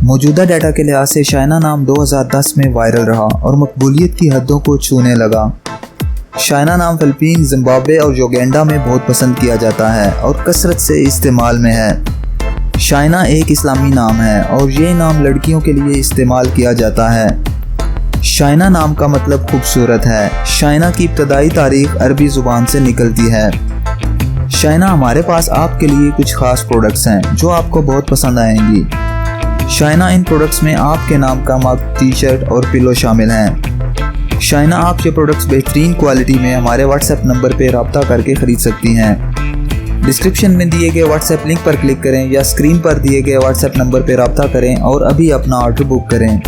موجودہ ڈیٹا کے لحاظ سے شائنا نام 2010 میں وائرل رہا اور مقبولیت کی حدوں کو چھونے لگا۔ شائنا نام فلپین، زمبابوے اور یوگینڈا میں بہت پسند کیا جاتا ہے اور کثرت سے استعمال میں ہے۔ شائنا ایک اسلامی نام ہے اور یہ نام لڑکیوں کے لیے استعمال کیا جاتا ہے۔ شائنا نام کا مطلب خوبصورت ہے۔ شائنا کی ابتدائی تاریخ عربی زبان سے نکلتی ہے۔ شائنا ہمارے پاس آپ کے لیے کچھ خاص پروڈکٹس ہیں جو آپ کو بہت پسند آئیں گی۔ شائنا ان پروڈکٹس میں آپ کے نام کا مگ، ٹی شرٹ اور پلو شامل ہیں۔ شائنا آپ یہ پروڈکٹس بہترین کوالٹی میں ہمارے واٹس ایپ نمبر پہ رابطہ کر کے خرید سکتی ہیں۔ ڈسکرپشن میں دیے گئے واٹس ایپ لنک پر کلک کریں یا اسکرین پر دیے گئے واٹس ایپ نمبر پہ رابطہ کریں اور ابھی اپنا آرڈر بک کریں۔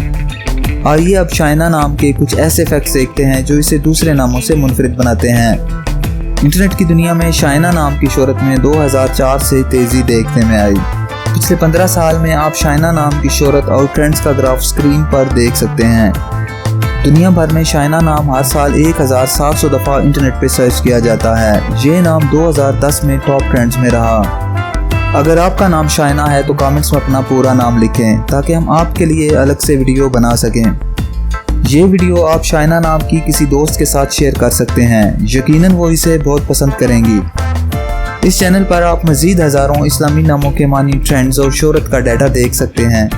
آئیے اب شائنا نام کے کچھ ایسے فیکٹس دیکھتے ہیں جو اسے دوسرے ناموں سے منفرد بناتے ہیں۔ انٹرنیٹ کی دنیا میں شائنا نام کی شہرت میں 2004 سے تیزی دیکھنے میں آئی۔ پچھلے 15 سال میں آپ شائنا نام کی شہرت اور ٹرینڈز کا گراف اسکرین پر دیکھ سکتے ہیں۔ دنیا بھر میں شائنا نام ہر سال 1700 دفعہ انٹرنیٹ پہ سرچ کیا جاتا ہے۔ یہ نام 2010 میں ٹاپ ٹرینڈز میں رہا۔ اگر آپ کا نام شائنا ہے تو کامنٹس میں اپنا پورا نام لکھیں تاکہ ہم آپ کے لیے الگ سے ویڈیو بنا سکیں۔ یہ ویڈیو آپ شائنا نام کی کسی دوست کے ساتھ شیئر کر سکتے ہیں، یقیناً وہ اسے بہت پسند کریں گی۔ اس چینل پر آپ مزید ہزاروں اسلامی ناموں کے معنی، ٹرینڈز اور شہرت کا ڈیٹا دیکھ سکتے ہیں۔